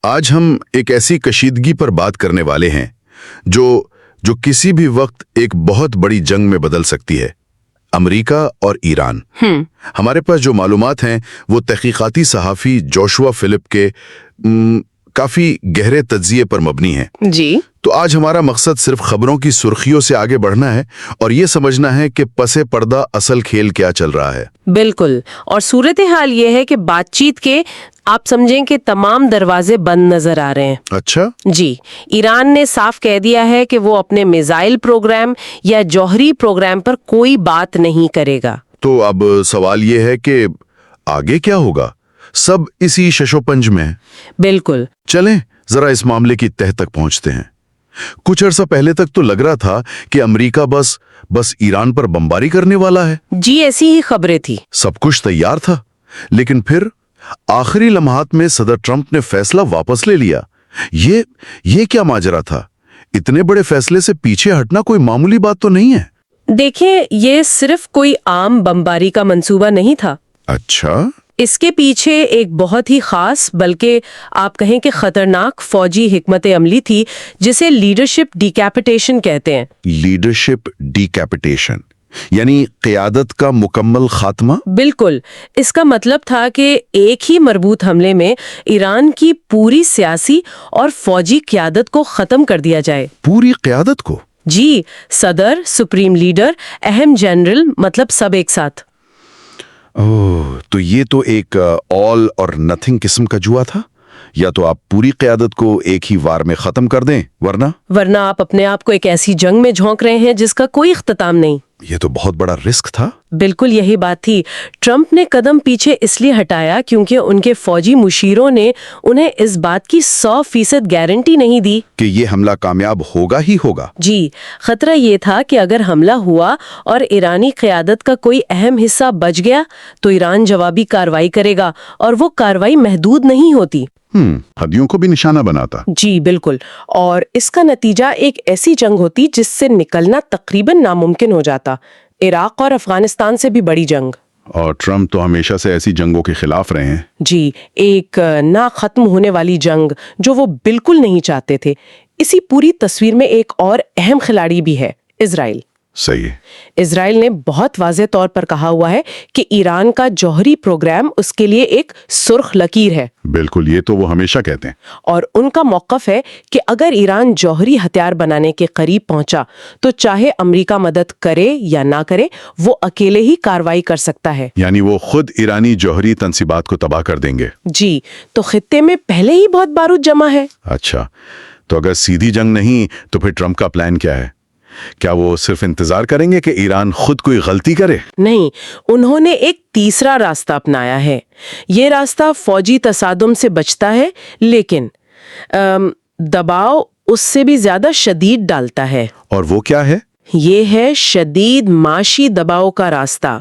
آج ہم ایک ایسی کشیدگی پر بات کرنے والے ہیں جو کسی بھی وقت ایک بہت بڑی جنگ میں بدل سکتی ہے، امریکہ اور ایران۔ ہمارے پاس جو معلومات ہیں وہ تحقیقاتی صحافی جوشوا فلپ کے کافی گہرے تجزیے پر مبنی ہیں۔ جی تو آج ہمارا مقصد صرف خبروں کی سرخیوں سے آگے بڑھنا ہے اور یہ سمجھنا ہے کہ پس پردہ اصل کھیل کیا چل رہا ہے۔ بالکل، اور صورتحال یہ ہے کہ بات چیت کے آپ سمجھیں کہ تمام دروازے بند نظر آ رہے ہیں۔ اچھا؟ جی، ایران نے صاف کہہ دیا ہے کہ وہ اپنے میزائل پروگرام یا جوہری پروگرام پر کوئی بات نہیں کرے گا۔ تو اب سوال یہ ہے کہ آگے کیا ہوگا؟ سب اسی ششو پنج میں ہے۔ بالکل۔ چلیں ذرا اس معاملے کی تہہ تک پہنچتے ہیں۔ کچھ عرصہ پہلے تک تو لگ رہا تھا کہ امریکہ بس ایران پر بمباری کرنے والا ہے۔ جی ایسی ہی خبریں تھی۔ سب کچھ تیار تھا، لیکن پھر آخری لمحات میں صدر ٹرمپ نے فیصلہ واپس لے لیا۔ یہ کیا ماجرا تھا؟ اتنے بڑے فیصلے سے پیچھے ہٹنا کوئی معمولی بات تو نہیں ہے۔ دیکھیں، یہ صرف کوئی عام بمباری کا منصوبہ نہیں تھا۔ اچھا؟ اس کے پیچھے ایک بہت ہی خاص بلکہ آپ کہیں کہ خطرناک فوجی حکمت عملی تھی جسے لیڈرشپ ڈیکیپیٹیشن کہتے ہیں۔ لیڈرشپ ڈیکیپیٹیشن یعنی قیادت کا مکمل خاتمہ؟ بالکل۔ اس کا مطلب تھا کہ ایک ہی مربوط حملے میں ایران کی پوری سیاسی اور فوجی قیادت کو ختم کر دیا جائے۔ پوری قیادت کو؟ جی، صدر، سپریم لیڈر، اہم جنرل، مطلب سب ایک ساتھ۔ تو یہ تو ایک آل اور نتھنگ قسم کا جوا تھا۔ یا تو آپ پوری قیادت کو ایک ہی وار میں ختم کر دیں، ورنہ آپ اپنے آپ کو ایک ایسی جنگ میں جھونک رہے ہیں جس کا کوئی اختتام نہیں۔ یہ تو بہت بڑا رسک تھا۔ بالکل یہی بات تھی۔ ٹرمپ نے قدم پیچھے اس لیے ہٹایا کیونکہ ان کے فوجی مشیروں نے انہیں اس بات کی 100% گارنٹی نہیں دی کہ یہ حملہ کامیاب ہوگا ہی ہوگا۔ جی، خطرہ یہ تھا کہ اگر حملہ ہوا اور ایرانی قیادت کا کوئی اہم حصہ بچ گیا تو ایران جوابی کارروائی کرے گا اور وہ کارروائی محدود نہیں ہوتی۔ ہدیوں کو بھی نشانہ بناتا۔ جی بالکل، اور اس کا نتیجہ ایک ایسی جنگ ہوتی جس سے نکلنا تقریباً ناممکن ہو جاتا۔ عراق اور افغانستان سے بھی بڑی جنگ۔ اور ٹرمپ تو ہمیشہ سے ایسی جنگوں کے خلاف رہے ہیں۔ جی، ایک نہ ختم ہونے والی جنگ جو وہ بالکل نہیں چاہتے تھے۔ اسی پوری تصویر میں ایک اور اہم کھلاڑی بھی ہے، اسرائیل۔ صحیح ہے۔ اسرائیل نے بہت واضح طور پر کہا ہوا ہے کہ ایران کا جوہری پروگرام اس کے لیے ایک سرخ لکیر ہے۔ بالکل، یہ تو وہ ہمیشہ کہتے ہیں۔ اور ان کا موقف ہے کہ اگر ایران جوہری ہتھیار بنانے کے قریب پہنچا تو چاہے امریکہ مدد کرے یا نہ کرے وہ اکیلے ہی کارروائی کر سکتا ہے۔ یعنی وہ خود ایرانی جوہری تنصیبات کو تباہ کر دیں گے۔ جی، تو خطے میں پہلے ہی بہت بارود جمع ہے۔ اچھا، تو اگر سیدھی جنگ نہیں تو پھر ٹرمپ کا پلان کیا ہے؟ کیا وہ صرف انتظار کریں گے کہ ایران خود کوئی غلطی کرے؟ نہیں، انہوں نے ایک تیسرا راستہ اپنایا ہے۔ یہ راستہ فوجی تصادم سے بچتا ہے لیکن دباؤ اس سے بھی زیادہ شدید ڈالتا ہے۔ اور وہ کیا ہے؟ یہ ہے شدید معاشی دباؤ کا راستہ۔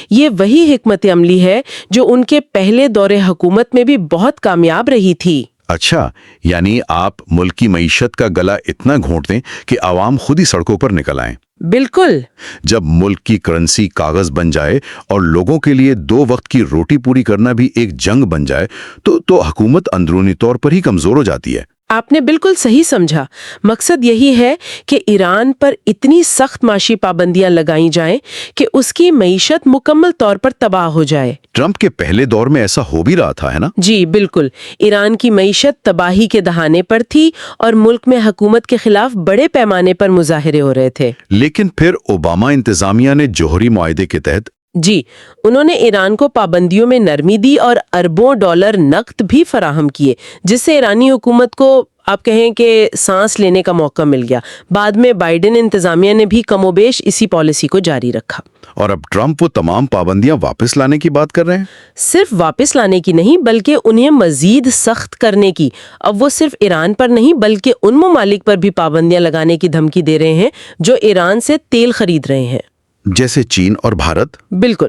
یہ وہی حکمت عملی ہے جو ان کے پہلے دور حکومت میں بھی بہت کامیاب رہی تھی۔ اچھا، یعنی آپ ملک کی معیشت کا گلا اتنا گھونٹ دیں کہ عوام خود ہی سڑکوں پر نکل آئیں۔ بالکل۔ جب ملک کی کرنسی کاغذ بن جائے اور لوگوں کے لیے 2 وقت کی روٹی پوری کرنا بھی ایک جنگ بن جائے تو حکومت اندرونی طور پر ہی کمزور ہو جاتی ہے۔ آپ نے بالکل صحیح سمجھا۔ مقصد یہی ہے کہ ایران پر اتنی سخت معاشی پابندیاں لگائی جائیں کہ اس کی معیشت مکمل طور پر تباہ ہو جائے۔ ٹرمپ کے پہلے دور میں ایسا ہو بھی رہا تھا، ہے نا؟ جی بالکل، ایران کی معیشت تباہی کے دہانے پر تھی اور ملک میں حکومت کے خلاف بڑے پیمانے پر مظاہرے ہو رہے تھے۔ لیکن پھر اوباما انتظامیہ نے جوہری معاہدے کے تحت جی، انہوں نے ایران کو پابندیوں میں نرمی دی اور اربوں ڈالر نقد بھی فراہم کیے جس سے ایرانی حکومت کو آپ کہیں کہ سانس لینے کا موقع مل گیا۔ بعد میں بائیڈن انتظامیہ نے بھی کم و بیش اسی پالیسی کو جاری رکھا۔ اور اب ٹرمپ وہ تمام پابندیاں واپس لانے کی بات کر رہے ہیں؟ صرف واپس لانے کی نہیں بلکہ انہیں مزید سخت کرنے کی۔ اب وہ صرف ایران پر نہیں بلکہ ان ممالک پر بھی پابندیاں لگانے کی دھمکی دے رہے ہیں جو ایران سے تیل خرید رہے ہیں، جیسے چین اور بھارت۔ بالکل،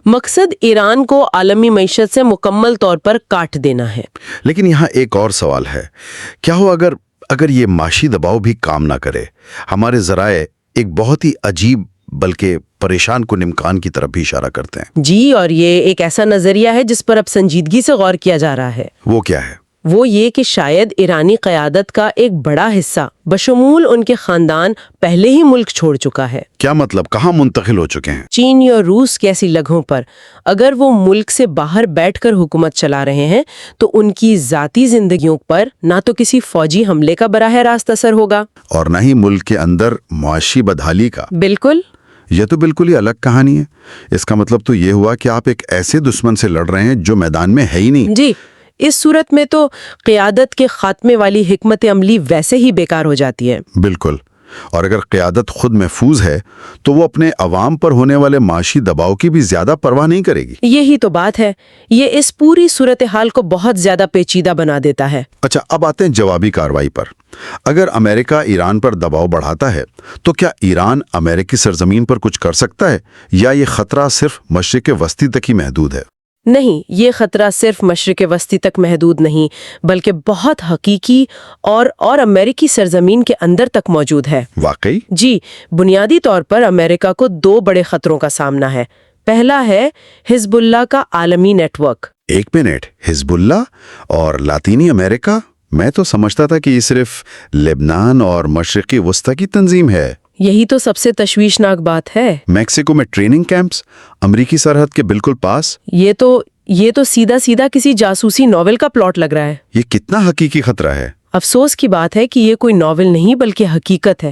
مقصد ایران کو عالمی معیشت سے مکمل طور پر کاٹ دینا ہے۔ لیکن یہاں ایک اور سوال ہے، کیا ہو اگر یہ معاشی دباؤ بھی کام نہ کرے؟ ہمارے ذرائع ایک بہت ہی عجیب بلکہ پریشان کن امکان کی طرف بھی اشارہ کرتے ہیں۔ جی، اور یہ ایک ایسا نظریہ ہے جس پر اب سنجیدگی سے غور کیا جا رہا ہے۔ وہ کیا ہے؟ وہ یہ کہ شاید ایرانی قیادت کا ایک بڑا حصہ بشمول ان کے خاندان پہلے ہی ملک چھوڑ چکا ہے۔ کیا مطلب؟ کہاں منتقل ہو چکے ہیں؟ چین یا روس کیسی لگہوں پر اگر وہ ملک سے باہر بیٹھ کر حکومت چلا رہے ہیں تو ان کی ذاتی زندگیوں پر نہ تو کسی فوجی حملے کا براہ راست اثر ہوگا اور نہ ہی ملک کے اندر معاشی بدحالی کا۔ بالکل۔ یہ تو بالکل ہی الگ کہانی ہے۔ اس کا مطلب تو یہ ہوا کہ آپ ایک ایسے دشمن سے لڑ رہے ہیں جو میدان میں ہے ہی نہیں۔ جی، اس صورت میں تو قیادت کے خاتمے والی حکمت عملی ویسے ہی بیکار ہو جاتی ہے۔ بالکل۔ اور اگر قیادت خود محفوظ ہے تو وہ اپنے عوام پر ہونے والے معاشی دباؤ کی بھی زیادہ پرواہ نہیں کرے گی۔ یہی تو بات ہے، یہ اس پوری صورتحال کو بہت زیادہ پیچیدہ بنا دیتا ہے۔ اچھا، اب آتے ہیں جوابی کارروائی پر۔ اگر امریکہ ایران پر دباؤ بڑھاتا ہے تو کیا ایران امریکی سرزمین پر کچھ کر سکتا ہے یا یہ خطرہ صرف مشرق وسطی تک ہی محدود ہے؟ نہیں، یہ خطرہ صرف مشرق وسطی تک محدود نہیں بلکہ بہت حقیقی اور امریکی سرزمین کے اندر تک موجود ہے۔ واقعی؟ جی، بنیادی طور پر امریکہ کو دو بڑے خطروں کا سامنا ہے۔ پہلا ہے حزب اللہ کا عالمی نیٹ ورک۔ ایک منٹ، حزب اللہ اور لاطینی امریکہ؟ میں تو سمجھتا تھا کہ یہ صرف لبنان اور مشرقی وسطی کی تنظیم ہے۔ یہی تو سب سے تشویشناک بات ہے۔ میکسیکو میں ٹریننگ کیمپس، امریکی سرحد کے بالکل پاس۔ یہ تو سیدھا کسی جاسوسی ناول کا پلاٹ لگ رہا ہے۔ یہ کتنا حقیقی خطرہ ہے؟ افسوس کی بات ہے کہ یہ کوئی ناول نہیں بلکہ حقیقت ہے۔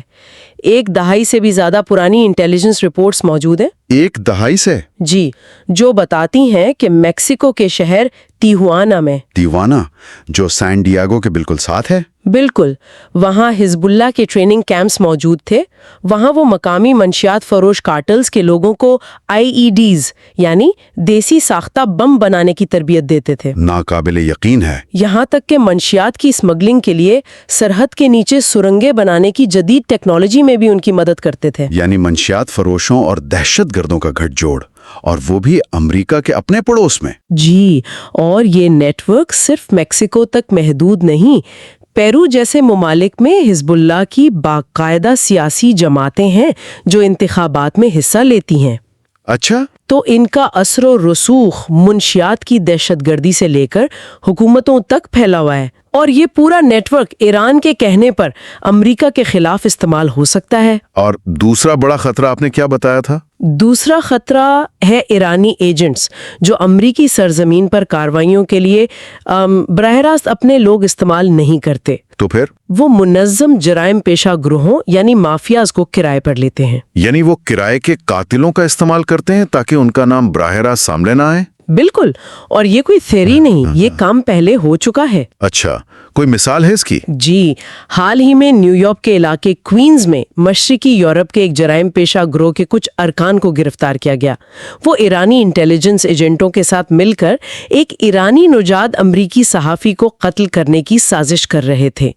1 دہائی سے بھی زیادہ پرانی انٹیلیجنس رپورٹس موجود ہیں۔ 1 دہائی سے؟ جی، جو بتاتی ہیں کہ میکسیکو کے شہر تیہوانا میں، تیوانا جو سین ڈیاگو کے بالکل ساتھ ہے؟ بالکل، وہاں حزب اللہ کے ٹریننگ کیمپس موجود تھے۔ وہاں وہ مقامی منشیات فروش کارٹلز کے لوگوں کو IEDs یعنی دیسی ساختہ بم بنانے کی تربیت دیتے تھے۔ ناقابل یقین ہے۔ یہاں تک کہ منشیات کی اسمگلنگ کے لیے سرحد کے نیچے سرنگیں بنانے کی جدید ٹیکنالوجی میں بھی ان کی مدد کرتے تھے۔ یعنی منشیات فروشوں اور دہشت گردوں کا گٹھ جوڑ، اور وہ بھی امریکہ کے اپنے پڑوس میں۔ جی، اور یہ نیٹ ورک صرف میکسیکو تک محدود نہیں۔ پیرو جیسے ممالک میں حزب اللہ کی باقاعدہ سیاسی جماعتیں ہیں جو انتخابات میں حصہ لیتی ہیں۔ اچھا۔ تو ان کا اثر و رسوخ منشیات کی دہشت گردی سے لے کر حکومتوں تک پھیلا ہوا ہے، اور یہ پورا نیٹ ورک ایران کے کہنے پر امریکہ کے خلاف استعمال ہو سکتا ہے۔ اور دوسرا بڑا خطرہ آپ نے کیا بتایا تھا؟ دوسرا خطرہ ہے ایرانی ایجنٹس جو امریکی سرزمین پر کارروائیوں کے لیے براہ راست اپنے لوگ استعمال نہیں کرتے۔ تو پھر؟ وہ منظم جرائم پیشہ گروہوں یعنی مافیاز کو کرائے پر لیتے ہیں۔ یعنی وہ کرائے کے قاتلوں کا استعمال کرتے ہیں تاکہ ان کا نام براہ راست سامنے نہ آئے؟ بالکل، اور یہ کوئی تھیوری نہیں، یہ کام پہلے ہو چکا ہے۔ اچھا، کوئی مثال ہے اس کی؟ جی، حال ہی میں نیو یارک کے علاقے کوئنز میں مشرقی یورپ کے ایک جرائم پیشہ گروہ کے کچھ ارکان کو گرفتار کیا گیا۔ وہ ایرانی انٹیلیجنس ایجنٹوں کے ساتھ مل کر ایک ایرانی نژاد امریکی صحافی کو قتل کرنے کی سازش کر رہے تھے،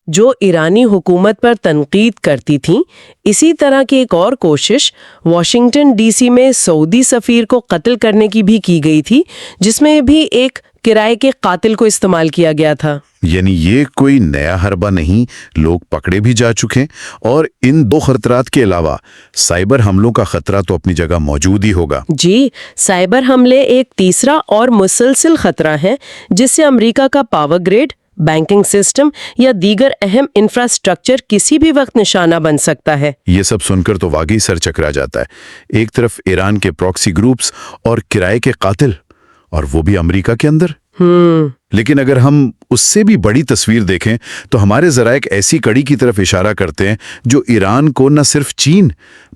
جو ایرانی حکومت پر تنقید کرتی تھیں۔ اسی طرح کی ایک اور کوشش واشنگٹن DC میں سعودی سفیر کو قتل کرنے کی بھی کی گئی تھی، جس میں بھی ایک کرائے کے قاتل کو استعمال کیا گیا تھا۔ یعنی یہ کوئی نیا حربہ نہیں، لوگ پکڑے بھی جا چکے، اور ان دو خطرات کے علاوہ سائبر حملوں کا خطرہ تو اپنی جگہ موجود ہی ہوگا۔ جی، سائبر حملے ایک تیسرا اور مسلسل خطرہ ہے جس سے امریکہ کا پاور گریڈ، بینکنگ سسٹم یا دیگر اہم انفراسٹرکچر کسی بھی وقت نشانہ بن سکتا ہے۔ یہ سب سن کر تو واقعی سر چکرا جاتا ہے۔ ایک طرف ایران کے پراکسی گروپس اور کرائے کے قاتل، اور وہ بھی امریکہ کے اندر۔ لیکن اگر ہم اس سے بھی بڑی تصویر دیکھیں تو ہمارے ذرائع ایک ایسی کڑی کی طرف اشارہ کرتے ہیں جو ایران کو نہ صرف چین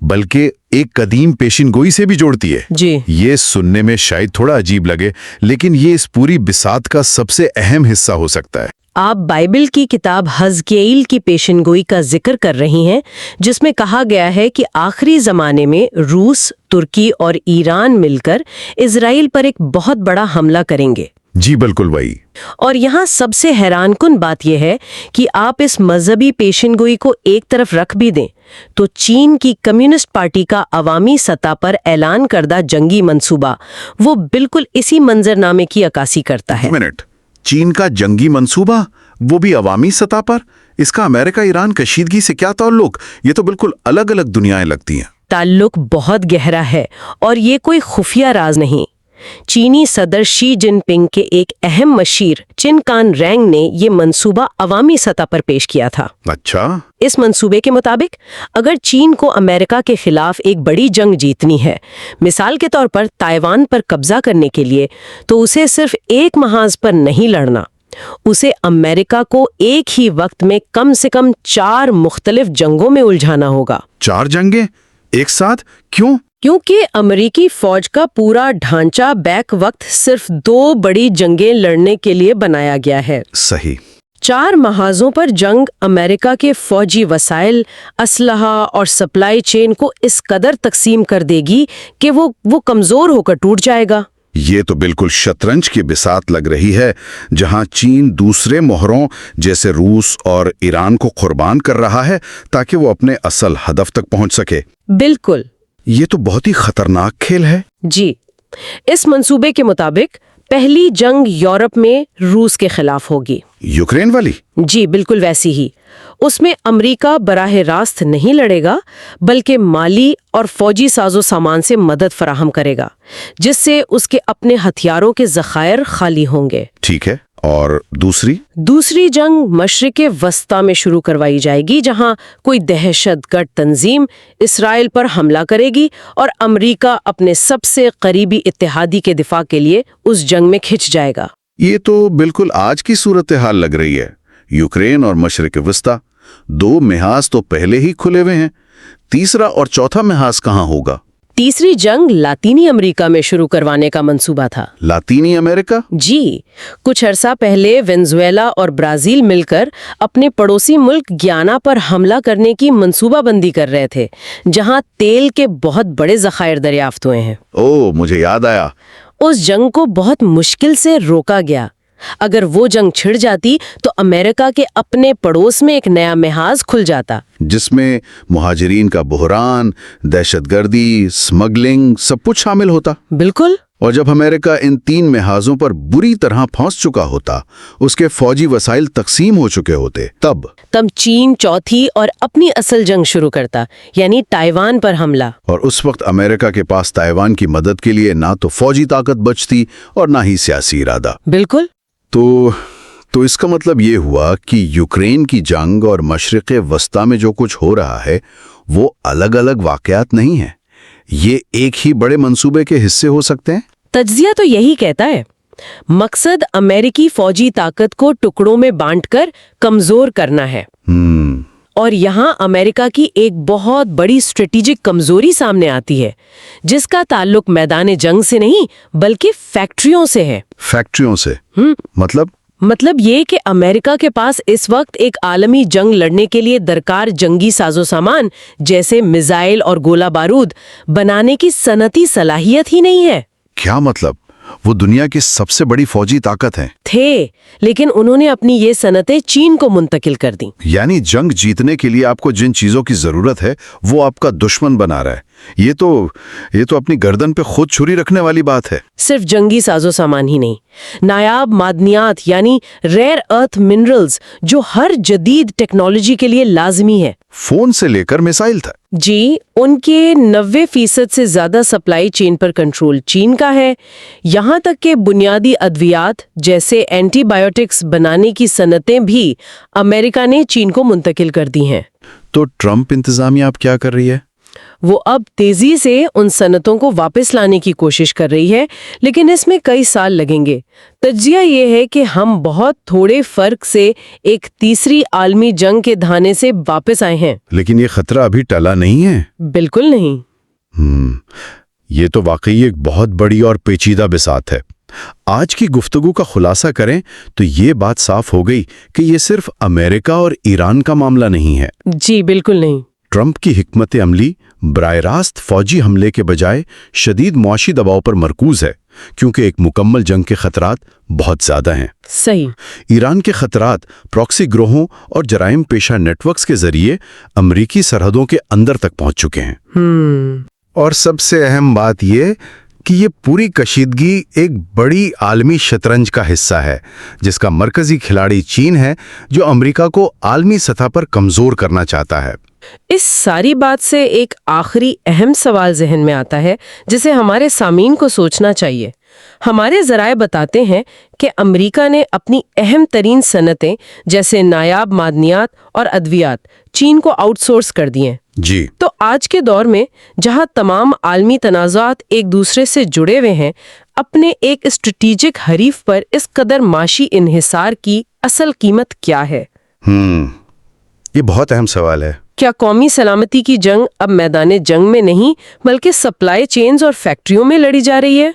بلکہ ایک قدیم پیشین گوئی سے بھی جوڑتی ہے۔ جی، یہ سننے میں شاید تھوڑا عجیب لگے، لیکن یہ اس پوری بساط کا سب سے اہم حصہ ہو سکتا ہے۔ آپ بائبل کی کتاب حزقیل کی پیشن گوئی کا ذکر کر رہی ہیں، جس میں کہا گیا ہے کہ آخری زمانے میں روس، ترکی اور ایران مل کر اسرائیل پر ایک بہت بڑا حملہ کریں گے۔ جی بالکل وہی۔ اور یہاں سب سے حیران کن بات یہ ہے کہ آپ اس مذہبی پیشن گوئی کو ایک طرف رکھ بھی دیں تو چین کی کمیونسٹ پارٹی کا عوامی سطح پر اعلان کردہ جنگی منصوبہ وہ بالکل اسی منظرنامے کی عکاسی کرتا ہے۔ منٹ، چین کا جنگی منصوبہ، وہ بھی عوامی سطح پر؟ اس کا امریکہ ایران کشیدگی سے کیا تعلق؟ یہ تو بالکل الگ الگ دنیایں لگتی ہیں۔ تعلق بہت گہرا ہے، اور یہ کوئی خفیہ راز نہیں۔ چینی صدر شی جن پنگ کے ایک اہم مشیر چن کان رینگ نے یہ منصوبہ عوامی سطح پر پیش کیا تھا۔ اچھا، اس منصوبے کے مطابق اگر چین کو امریکہ کے خلاف ایک بڑی جنگ جیتنی ہے، مثال کے طور پر تائیوان پر قبضہ کرنے کے لیے، تو اسے صرف ایک محاذ پر نہیں لڑنا، اسے امریکہ کو ایک ہی وقت میں کم سے کم 4 مختلف جنگوں میں الجھانا ہوگا۔ 4 جنگیں ایک ساتھ؟ کیوں؟ کیونکہ امریکی فوج کا پورا ڈھانچہ بیک وقت صرف 2 بڑی جنگیں لڑنے کے لیے بنایا گیا ہے۔ صحیح۔ 4 محاذوں پر جنگ امریکہ کے فوجی وسائل، اسلحہ اور سپلائی چین کو اس قدر تقسیم کر دے گی کہ وہ کمزور ہو کر ٹوٹ جائے گا۔ یہ تو بالکل شطرنج کی بساط لگ رہی ہے، جہاں چین دوسرے مہروں جیسے روس اور ایران کو قربان کر رہا ہے تاکہ وہ اپنے اصل ہدف تک پہنچ سکے۔ بالکل۔ یہ تو بہت ہی خطرناک کھیل ہے۔ جی، اس منصوبے کے مطابق پہلی جنگ یورپ میں روس کے خلاف ہوگی۔ یوکرین والی؟ جی بالکل ویسی ہی۔ اس میں امریکہ براہ راست نہیں لڑے گا، بلکہ مالی اور فوجی ساز و سامان سے مدد فراہم کرے گا، جس سے اس کے اپنے ہتھیاروں کے ذخائر خالی ہوں گے۔ ٹھیک ہے، اور دوسری جنگ مشرق وسطی میں شروع کروائی جائے گی، جہاں کوئی دہشت گرد تنظیم اسرائیل پر حملہ کرے گی اور امریکہ اپنے سب سے قریبی اتحادی کے دفاع کے لیے اس جنگ میں کھنچ جائے گا۔ یہ تو بالکل آج کی صورتحال لگ رہی ہے۔ یوکرین اور مشرق وسطی، 2 محاذ تو پہلے ہی کھلے ہوئے ہیں، تیسرا اور چوتھا محاذ کہاں ہوگا؟ تیسری جنگ لاطینی امریکہ میں شروع کروانے کا منصوبہ تھا۔ لاطینی امریکہ؟ جی، کچھ عرصہ پہلے وینزویلا اور برازیل مل کر اپنے پڑوسی ملک گیانا پر حملہ کرنے کی منصوبہ بندی کر رہے تھے، جہاں تیل کے بہت بڑے ذخائر دریافت ہوئے ہیں۔ مجھے یاد آیا۔ اس جنگ کو بہت مشکل سے روکا گیا۔ اگر وہ جنگ چھڑ جاتی تو امریکہ کے اپنے پڑوس میں ایک نیا محاذ کھل جاتا، جس میں مہاجرین کا بحران، دہشت گردی، سمگلنگ سب کچھ شامل ہوتا۔ بالکل۔ اور جب امریکہ ان 3 محاذوں پر بری طرح پھنس چکا ہوتا، اس کے فوجی وسائل تقسیم ہو چکے ہوتے، تب چین چوتھی اور اپنی اصل جنگ شروع کرتا، یعنی تائیوان پر حملہ۔ اور اس وقت امریکہ کے پاس تائیوان کی مدد کے لیے نہ تو فوجی طاقت بچتی اور نہ ہی سیاسی ارادہ۔ بالکل۔ تو اس کا مطلب یہ ہوا کہ یوکرین کی جنگ اور مشرق وسطی میں جو کچھ ہو رہا ہے وہ الگ الگ واقعات نہیں ہیں، یہ ایک ہی بڑے منصوبے کے حصے ہو سکتے ہیں۔ تجزیہ تو یہی کہتا ہے۔ مقصد امریکی فوجی طاقت کو ٹکڑوں میں بانٹ کر کمزور کرنا ہے۔ اور یہاں امریکہ کی ایک بہت بڑی اسٹریٹجک کمزوری سامنے آتی ہے، جس کا تعلق میدان جنگ سے نہیں بلکہ فیکٹریوں سے ہے۔ فیکٹریوں سے؟ مطلب یہ کہ امریکہ کے پاس اس وقت ایک عالمی جنگ لڑنے کے لیے درکار جنگی ساز و سامان جیسے میزائل اور گولہ بارود بنانے کی صنعتی صلاحیت ہی نہیں ہے۔ کیا مطلب؟ وہ دنیا کی سب سے بڑی فوجی طاقت ہیں۔ تھے، لیکن انہوں نے اپنی یہ صنعتیں چین کو منتقل کر دیں۔ یعنی جنگ جیتنے کے لیے آپ کو جن چیزوں کی ضرورت ہے وہ آپ کا دشمن بنا رہا ہے۔ یہ تو اپنی گردن پہ خود چھری رکھنے والی بات ہے۔ صرف جنگی ساز و سامان ہی نہیں، نایاب معدنیات یعنی ریئر ارتھ منرلز جو ہر جدید ٹیکنالوجی کے لیے لازمی ہے۔ فون سے لے کر میسائل تھا۔ جی، ان کے 90% سے زیادہ سپلائی چین پر کنٹرول چین کا ہے، یہاں تک کہ بنیادی ادویات جیسے اینٹی بائیوٹکس بنانے کی صنعتیں بھی امریکہ نے چین کو منتقل کر دی ہیں۔ تو ٹرمپ انتظامیہ اب کیا کر رہی ہے؟ وہ اب تیزی سے ان صنعتوں کو واپس لانے کی کوشش کر رہی ہے، لیکن اس میں کئی سال لگیں گے۔ تجزیہ یہ ہے کہ ہم بہت تھوڑے فرق سے ایک تیسری عالمی جنگ کے دھانے سے واپس آئے ہیں۔ لیکن یہ خطرہ ابھی ٹلا نہیں ہے۔ بالکل نہیں۔ یہ تو واقعی ایک بہت بڑی اور پیچیدہ بساط ہے۔ آج کی گفتگو کا خلاصہ کریں تو یہ بات صاف ہو گئی کہ یہ صرف امریکہ اور ایران کا معاملہ نہیں ہے۔ جی بالکل نہیں۔ ٹرمپ کی حکمت عملی براہ راست فوجی حملے کے بجائے شدید معاشی دباؤ پر مرکوز ہے، کیونکہ ایک مکمل جنگ کے خطرات بہت زیادہ ہیں۔ صحیح۔ ایران کے خطرات پراکسی گروہوں اور جرائم پیشہ نیٹ ورکس کے ذریعے امریکی سرحدوں کے اندر تک پہنچ چکے ہیں۔ اور سب سے اہم بات یہ کہ یہ پوری کشیدگی ایک بڑی عالمی شطرنج کا حصہ ہے، جس کا مرکزی کھلاڑی چین ہے، جو امریکہ کو عالمی سطح پر کمزور کرنا چاہتا ہے۔ اس ساری بات سے ایک آخری اہم سوال ذہن میں آتا ہے جسے ہمارے سامعین کو سوچنا چاہیے۔ ہمارے ذرائع بتاتے ہیں کہ امریکہ نے اپنی اہم ترین صنعتیں جیسے نایاب معدنیات اور ادویات چین کو آؤٹ سورس کر دی ہیں۔ جی، تو آج کے دور میں جہاں تمام عالمی تنازعات ایک دوسرے سے جڑے ہوئے ہیں، اپنے ایک اسٹریٹجک حریف پر اس قدر معاشی انحصار کی اصل قیمت کیا ہے؟ یہ بہت اہم سوال ہے۔ کیا قومی سلامتی کی جنگ اب میدان جنگ میں نہیں بلکہ سپلائی چینز اور فیکٹریوں میں لڑی جا رہی ہے؟